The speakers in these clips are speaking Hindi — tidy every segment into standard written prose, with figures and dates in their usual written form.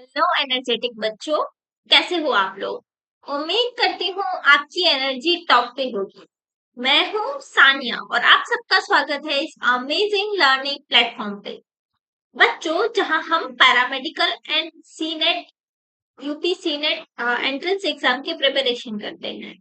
हेलो एनर्जेटिक बच्चों, कैसे हो आप लोग। उम्मीद करती हूँ आपकी एनर्जी टॉप पे होगी। मैं हूँ सानिया और आप सबका स्वागत है इस अमेजिंग लर्निंग प्लेटफॉर्म पे। बच्चों, जहाँ हम paramedical and senate UP senate entrance exam की प्रिपरेशन करते हैं।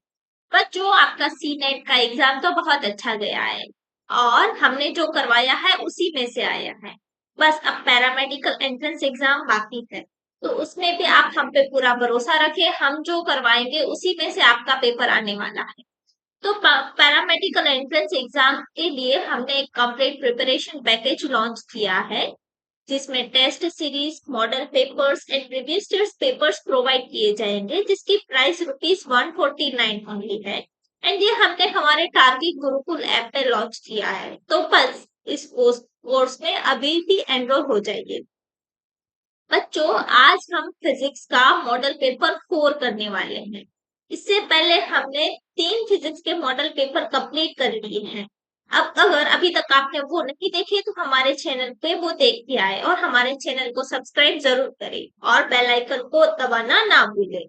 बच्चों, आपका सीनेट का एग्जाम तो बहुत अच्छा गया है और हमने जो करवाया है उसी में से आया है। बस अब पैरामेडिकल एंट्रेंस एग्जाम बाकी है, तो उसमें भी आप हम पे पूरा भरोसा रखें। हम जो करवाएंगे उसी में से आपका पेपर आने वाला है। तो पैरामेडिकल एंट्रेंस एग्जाम के लिए हमने एक कंप्लीट प्रिपरेशन पैकेज लॉन्च किया है, जिसमें test series, model papers and previous years papers provide किए जाएंगे, जिसकी प्राइस ₹149 ओनली है। एंड ये हमने हमारे टारगेट गुरुकुल ऐप पे लॉन्च किया है, तो बस इस कोर्स में अभी भी एनरोल हो जाइए। बच्चों, आज हम फिजिक्स का मॉडल पेपर 4 करने वाले हैं। इससे पहले हमने 3 फिजिक्स के मॉडल पेपर कंप्लीट कर लिए हैं। अब अगर अभी तक आपने वो नहीं देखे तो हमारे चैनल पे वो देख के आए और हमारे चैनल को सब्सक्राइब जरूर करें और बेल आइकन को दबाना ना भूलें।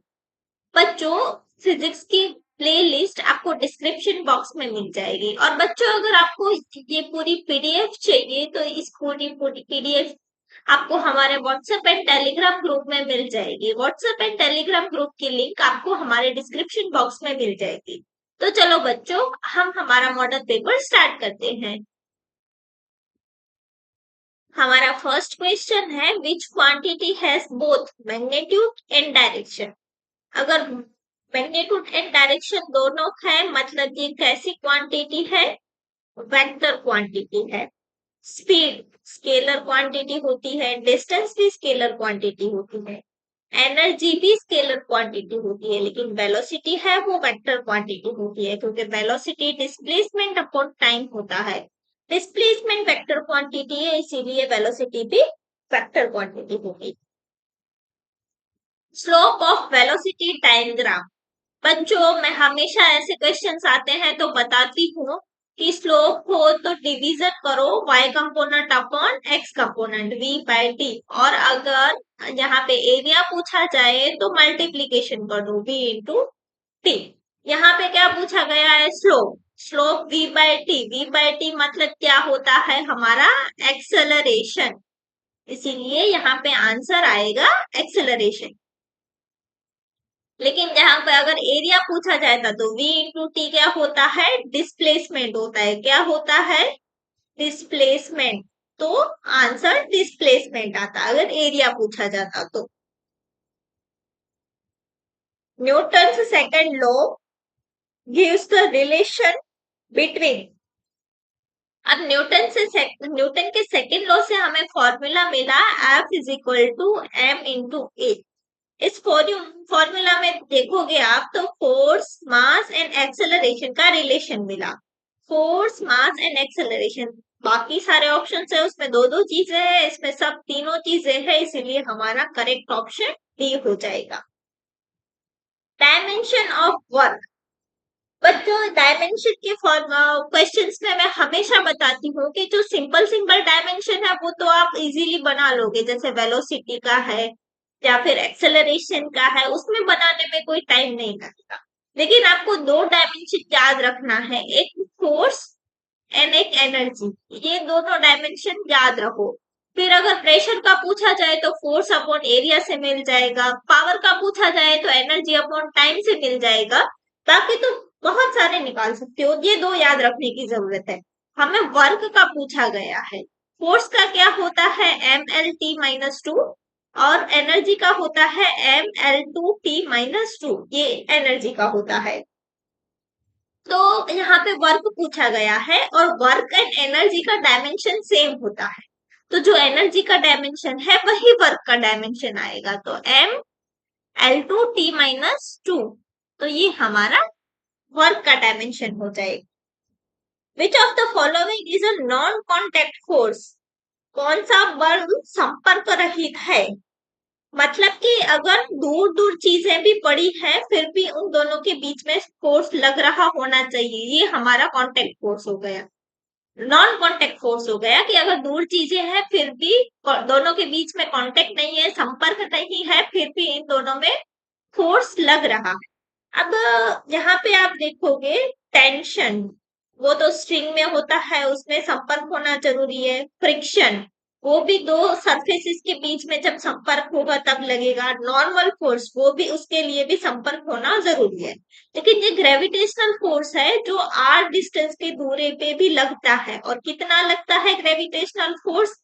बच्चों, फिजिक्स की प्लेलिस्ट आपको डिस्क्रिप्शन बॉक्स में मिल जाएगी। और बच्चों, अगर आपको ये पूरी पीडीएफ चाहिए तो इस पूरी पूरी पीडीएफ आपको हमारे व्हाट्सएप एंड टेलीग्राम ग्रुप में मिल जाएगी। व्हाट्सएप एंड टेलीग्राम ग्रुप की लिंक आपको हमारे डिस्क्रिप्शन बॉक्स में मिल जाएगी। तो चलो बच्चों, हम हमारा मॉडल पेपर स्टार्ट करते हैं। हमारा फर्स्ट क्वेश्चन है, विच quantity has both magnitude and direction. अगर मैग्नीट्यूड एंड डायरेक्शन दोनों है, मतलब ये कैसी क्वांटिटी है? वेक्टर क्वांटिटी है। स्पीड स्केलर क्वांटिटी होती है, डिस्टेंस भी स्केलर क्वांटिटी होती है, एनर्जी भी स्केलर क्वांटिटी होती है, लेकिन वेलोसिटी है वो वेक्टर क्वांटिटी होती है, क्योंकि वेलोसिटी डिस्प्लेसमेंट अपॉन टाइम होता है। डिस्प्लेसमेंट वेक्टर क्वांटिटी है, इसीलिए वेलोसिटी भी वेक्टर क्वांटिटी होगी। Slope of velocity diagram. बच्चों, मैं हमेशा ऐसे क्वेश्चंस आते हैं तो बताती हूँ कि स्लोप हो तो डिवीजन करो y component upon x component v by d, और अगर यहाँ पे एरिया पूछा जाए तो मल्टीप्लीकेशन कर दो v इंटू t। यहाँ पे क्या पूछा गया है? Slope. Slope v by t मतलब क्या होता है? हमारा एक्सेलरेशन। इसीलिए यहाँ पे आंसर आएगा एक्सेलरेशन। लेकिन यहाँ पे अगर एरिया पूछा जाता तो v इंटू टी क्या होता है? डिस्प्लेसमेंट होता है। क्या होता है? डिस्प्लेसमेंट। तो आंसर डिस्प्लेसमेंट आता अगर एरिया पूछा जाता तो। Newton second law gives the relation between. अब न्यूटन के सेकंड लॉ से हमें फॉर्मूला मिला, F is equal to M into A. इस फॉर्मूला में देखोगे आप तो फोर्स, मास एंड एक्सेलरेशन का रिलेशन मिला। Force, mass and acceleration. बाकी सारे ऑप्शन है उसमें दो दो चीजें हैं, इसमें सब तीनों चीजें हैं, इसीलिए हमारा करेक्ट ऑप्शन डी हो जाएगा। Dimension of work. बच्चों, डायमेंशन के क्वेश्चंस में मैं हमेशा बताती हूँ कि जो सिंपल सिंपल डायमेंशन है वो तो आप इजीली बना लोगे, जैसे वेलोसिटी का है या फिर एक्सेलरेशन का है, उसमें बनाने में कोई टाइम नहीं लगता। लेकिन आपको दो डायमेंशन याद रखना है, एक फोर्स एंड एक एनर्जी। ये दोनों डायमेंशन याद रखो। फिर अगर प्रेशर का पूछा जाए तो फोर्स अपॉन एरिया से मिल जाएगा, पावर का पूछा जाए तो एनर्जी अपॉन टाइम से मिल जाएगा। बाकी तो बहुत सारे निकाल सकते हो, ये दो याद रखने की जरूरत है। हमें वर्क का पूछा गया है। फोर्स का क्या होता है? mlt-2, और एनर्जी का होता है ml2t-2। ये एनर्जी का होता है। तो यहाँ पे वर्क पूछा गया है और वर्क एंड एनर्जी का डायमेंशन सेम होता है, तो जो एनर्जी का डायमेंशन है वही वर्क का डायमेंशन आएगा, तो ml2t-2। तो ये हमारा वर्क का डायमेंशन हो जाएगा। Which of the following is a non contact force. कौन सा बल संपर्क रहित है? मतलब कि अगर दूर दूर चीजें भी पड़ी है फिर भी उन दोनों के बीच में फोर्स लग रहा होना चाहिए, ये हमारा कॉन्टेक्ट फोर्स हो गया। नॉन कांटेक्ट फोर्स हो गया कि अगर दूर चीजें हैं फिर भी दोनों के बीच में कांटेक्ट नहीं है, संपर्क नहीं है, फिर भी इन दोनों में फोर्स लग रहा है। अब यहाँ पे आप देखोगे टेंशन, वो तो स्ट्रिंग में होता है, उसमें संपर्क होना जरूरी है। फ्रिक्शन, वो भी दो सरफेसेस के बीच में जब संपर्क होगा तब लगेगा। नॉर्मल फोर्स, वो भी उसके लिए भी संपर्क होना जरूरी है। लेकिन ये ग्रेविटेशनल फोर्स है जो आर डिस्टेंस के दूरी पे भी लगता है। और कितना लगता है ग्रेविटेशनल फोर्स?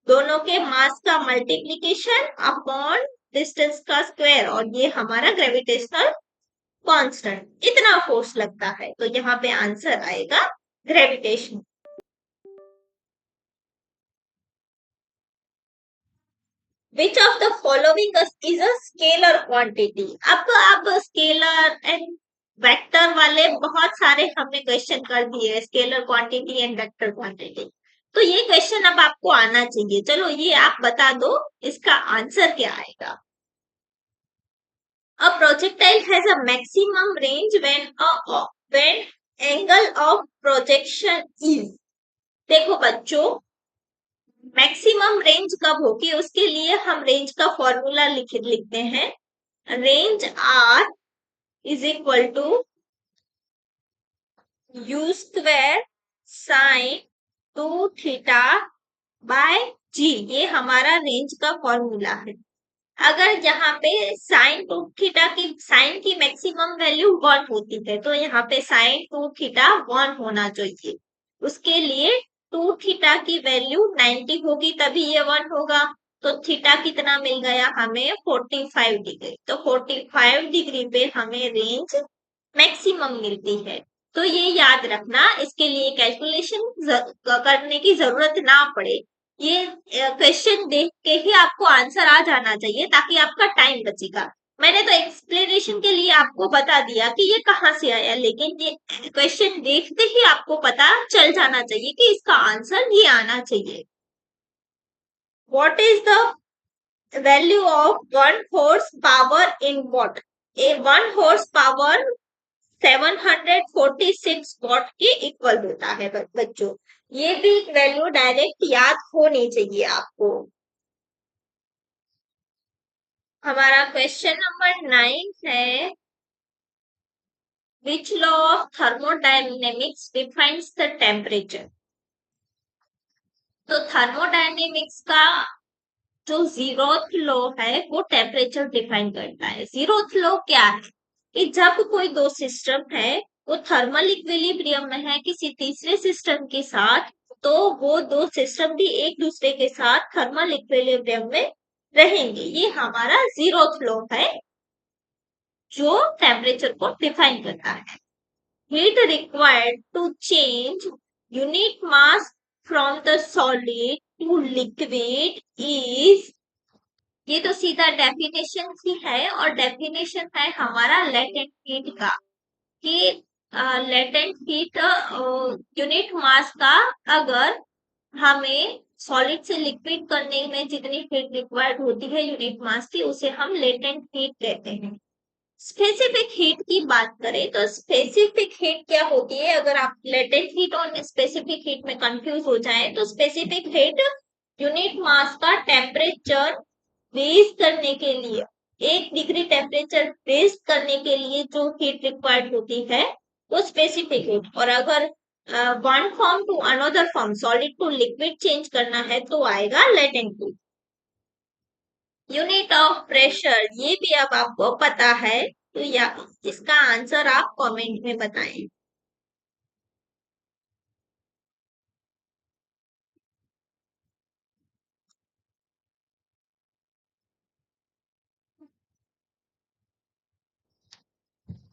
दोनों के मास का मल्टीप्लीकेशन अपॉन डिस्टेंस का स्क्वायर, और ये हमारा ग्रेविटेशनल कांस्टेंट, इतना फोर्स लगता है। तो यहाँ पे आंसर आएगा gravitation. Which of the following is a scalar quantity? अब स्केलर एंड वेक्टर वाले बहुत सारे हमने क्वेश्चन कर दिए, scalar quantity and vector quantity. तो ये क्वेश्चन अब आपको आना चाहिए। चलो ये आप बता दो, इसका आंसर क्या आएगा। A projectile has a maximum range when angle of projection is। देखो बच्चों, मैक्सिमम रेंज कब होगी उसके लिए हम रेंज का फॉर्मूला लिखते हैं। Range R is equal to U square sine 2 theta by G, ये हमारा रेंज का फॉर्मूला है। अगर यहाँ पे साइन 2 थीटा की, साइन की मैक्सिमम वैल्यू 1 होती है, तो यहाँ पे साइन 2 थीटा 1 होना चाहिए। उसके लिए 2 थीटा की वैल्यू 90 होगी तभी ये 1 होगा। तो थीटा कितना मिल गया हमें? 45 डिग्री। तो 45 डिग्री पे हमें रेंज मैक्सिमम मिलती है। तो ये याद रखना, इसके लिए कैलकुलेशन करने की जरूरत ना पड़े। ये क्वेश्चन देख के ही आपको आंसर आ जाना चाहिए ताकि आपका टाइम बचेगा। मैंने तो एक्सप्लेनेशन के लिए आपको बता दिया कि ये कहाँ से आया, लेकिन ये क्वेश्चन देखते ही आपको पता चल जाना चाहिए कि इसका आंसर ये आना चाहिए। What is the value of 1 horsepower in watt? A 1 horsepower 746 what के इक्वल होता है बच्चों। ये भी वैल्यू डायरेक्ट याद होनी चाहिए आपको। हमारा क्वेश्चन नंबर 9 है, which law of thermodynamics defines the temperature? तो थर्मोडायनेमिक्स का जो जीरोथ लॉ है वो टेम्परेचर डिफाइन करता है। जीरोथ लॉ क्या है? कि जब कोई दो सिस्टम है वो थर्मल इक्विलिब्रियम में है किसी तीसरे सिस्टम के साथ, तो वो दो सिस्टम भी एक दूसरे के साथ थर्मल इक्विलिब्रियम में रहेंगे। ये हमारा जीरोथ लॉ है जो टेम्परेचर को डिफाइन करता है। Heat required to change unit mass from the solid to liquid is, ये तो सीधा डेफिनेशन ही है, और डेफिनेशन है हमारा लेटेंट हीट का, कि लेटेंट हीट यूनिट मास का, अगर हमें सॉलिड से लिक्विड करने में जितनी हीट रिक्वायर्ड होती है यूनिट मास की, उसे हम लेटेंट हीट कहते हैं। स्पेसिफिक हीट की बात करें तो स्पेसिफिक हीट क्या होती है? अगर आप लेटेंट हीट और स्पेसिफिक हीट में कंफ्यूज हो जाए तो स्पेसिफिक हीट यूनिट मास का टेम्परेचर रेज करने के लिए, 1 डिग्री टेम्परेचर रेज करने के लिए जो हीट रिक्वायर्ड होती है वो स्पेसिफिक हीट। और अगर one form to another form, solid to liquid change करना है तो आएगा latent heat. Unit of pressure, ये भी अब आपको पता है, तो या इसका आंसर आप कमेंट में बताएं।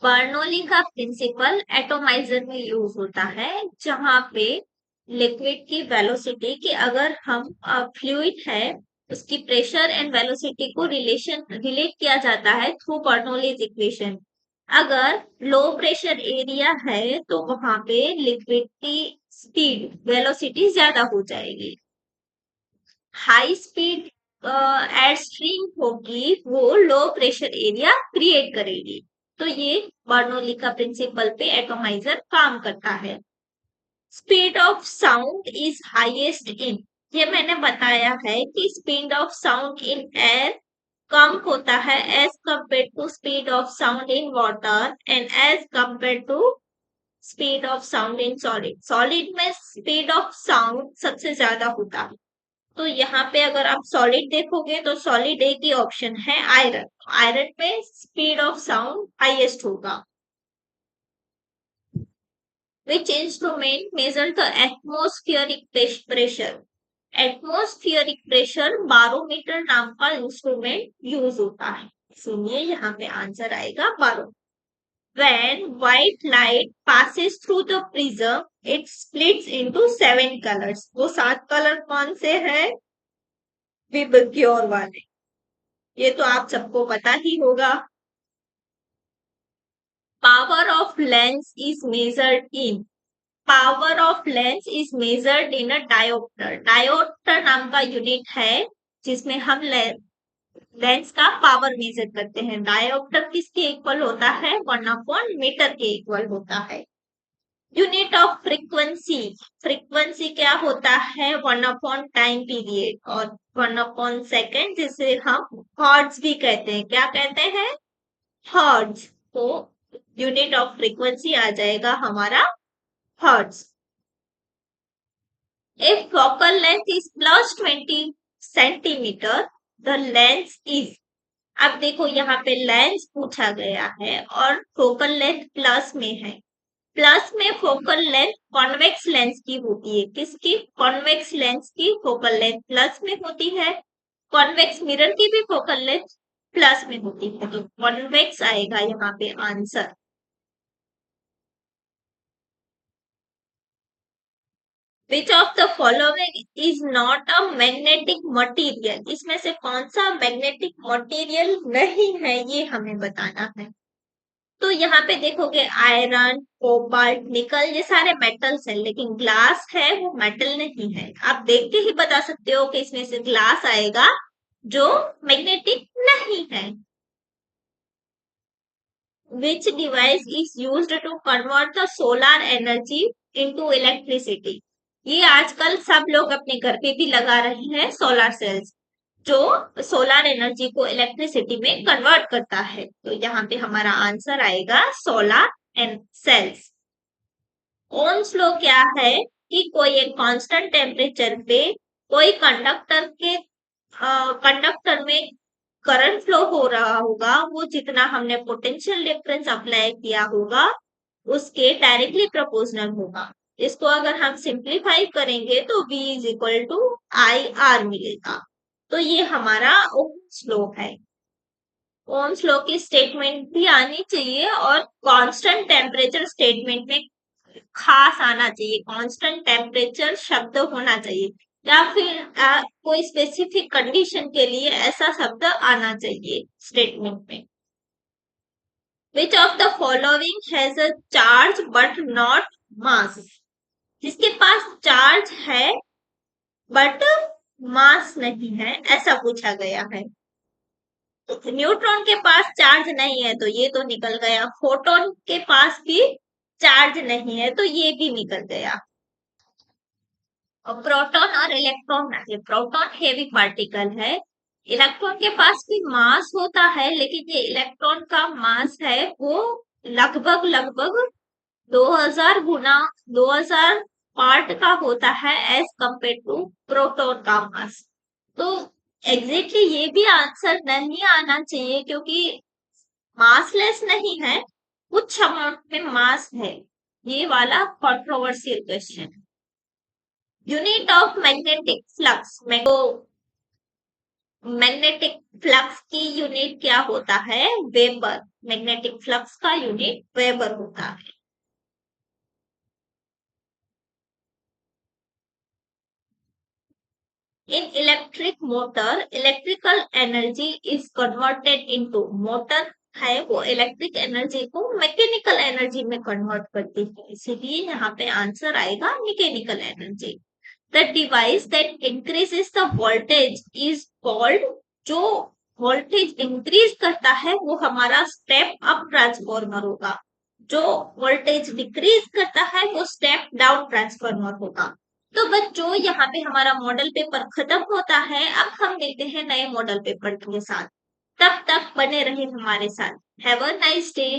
बर्नौली का प्रिंसिपल एटोमाइजर में यूज होता है, जहां पे लिक्विड की वेलोसिटी की, अगर हम फ्लूइड है उसकी प्रेशर एंड वेलोसिटी को रिलेट किया जाता है थ्रू बर्नौलीज इक्वेशन। अगर लो प्रेशर एरिया है तो वहां पे लिक्विड की स्पीड वेलोसिटी ज्यादा हो जाएगी। हाई स्पीड एयर स्ट्रीम होगी वो लो प्रेशर एरिया क्रिएट करेगी। तो ये बर्नौली का प्रिंसिपल पे एटोमाइजर काम करता है। Speed of sound is highest in, ये मैंने बताया है कि speed of sound in air कम होता है as compare to speed of sound in water and as compare to speed of sound in solid. Solid में स्पीड ऑफ साउंड सबसे ज्यादा होता है। तो यहाँ पे अगर आप सॉलिड देखोगे तो सॉलिड एक ही ऑप्शन है आयरन। आयरन में स्पीड ऑफ साउंड हाईएस्ट होगा। Which instrument measure the atmospheric pressure? Atmospheric pressure barometer नाम का इंस्ट्रूमेंट यूज होता है। सुनिए यहाँ पे आंसर आएगा बारो। When white light passes through the prism, it splits into 7 colors. वो 7 कलर कौन से हैं? विबग्योर वाले। ये तो आप सबको पता ही होगा। Power of lens is measured in, power of lens is measured in a dioptre. Dioptre नाम का यूनिट है जिसमें हम लेंस का पावर मेजर करते हैं। डायोप्टर किसके इक्वल होता है? 1/मीटर के इक्वल होता है। यूनिट ऑफ फ्रीक्वेंसी, फ्रीक्वेंसी क्या होता है? 1/टाइम पीरियड और 1/सेकेंड, जिसे हम हर्ट्ज भी कहते हैं। क्या कहते हैं? हर्ट्ज। तो यूनिट ऑफ फ्रीक्वेंसी आ जाएगा हमारा hertz. If focal length is +20 centimetre the lens is, अब देखो यहाँ पे लेंस पूछा गया है और फोकल लेंथ प्लस में है। प्लस में फोकल लेंथ कॉन्वेक्स लेंस की होती है। किसकी? कॉन्वेक्स लेंस की फोकल लेंथ प्लस में होती है। कॉन्वेक्स मिरर की भी फोकल लेंथ प्लस में होती है, तो कॉन्वेक्स आएगा यहाँ पे answer. Which of the following is not a magnetic material? इसमें से कौन सा मैग्नेटिक मटीरियल नहीं है, ये हमें बताना है। तो यहाँ पे देखोगे आयरन, कोबाल्ट, निकल, ये सारे मेटल्स हैं, लेकिन ग्लास है वो मेटल नहीं है। आप देख के ही बता सकते हो कि इसमें से ग्लास आएगा जो मैग्नेटिक नहीं है। Which device is used to convert the solar energy into electricity? ये आजकल सब लोग अपने घर पे भी लगा रहे हैं सोलर सेल्स, जो सोलर एनर्जी को इलेक्ट्रिसिटी में कन्वर्ट करता है। तो यहाँ पे हमारा आंसर आएगा solar and cells. Ohm's law क्या है कि कोई एक कांस्टेंट टेम्परेचर पे कोई कंडक्टर में करंट फ्लो हो रहा होगा, वो जितना हमने पोटेंशियल डिफरेंस अप्लाई किया होगा उसके डायरेक्टली प्रोपोर्शनल होगा। इसको अगर हम सिंप्लीफाई करेंगे तो V is equal to IR मिलेगा। तो ये हमारा ओम्स लॉ है। ओम्स लॉ की स्टेटमेंट भी आनी चाहिए और कांस्टेंट टेम्परेचर स्टेटमेंट में खास आना चाहिए। कांस्टेंट टेम्परेचर शब्द होना चाहिए या फिर कोई स्पेसिफिक कंडीशन के लिए ऐसा शब्द आना चाहिए स्टेटमेंट में। Which of the following has a charge but not मास? जिसके पास चार्ज है बट मास नहीं है, ऐसा पूछा गया है। न्यूट्रॉन के पास चार्ज नहीं है तो ये तो निकल गया। फोटोन के पास भी चार्ज नहीं है तो ये भी निकल गया। और प्रोटॉन और इलेक्ट्रॉन, प्रोटॉन हेवी पार्टिकल है। इलेक्ट्रॉन के पास भी मास होता है, लेकिन ये इलेक्ट्रॉन का मास है वो लगभग लगभग 2000 गुना 2000 पार्ट का होता है एज कंपेयर टू प्रोटॉन का मास। तो एग्जैक्टली ये भी आंसर नहीं आना चाहिए क्योंकि मासलेस नहीं है, कुछ अमाउंट में मास है। ये वाला controversial question. Unit of magnetic flux, magnetic flux की यूनिट क्या होता है? वेबर। मैग्नेटिक फ्लक्स का यूनिट वेबर होता है। इन electric motor electrical energy is converted into, motor है वो इलेक्ट्रिक एनर्जी को मैकेनिकल एनर्जी में कन्वर्ट करती है, इसीलिए यहाँ पे आंसर आएगा mechanical energy. The device that increases the voltage is called, जो वोल्टेज इंक्रीज करता है वो हमारा स्टेप अप ट्रांसफॉर्मर होगा। जो वोल्टेज डिक्रीज करता है वो स्टेप डाउन ट्रांसफार्मर होगा। तो बच्चों यहाँ पे हमारा मॉडल पेपर खत्म होता है। अब हम मिलते हैं नए मॉडल पेपर के साथ। तब तक बने रहे हमारे साथ। Have a nice day.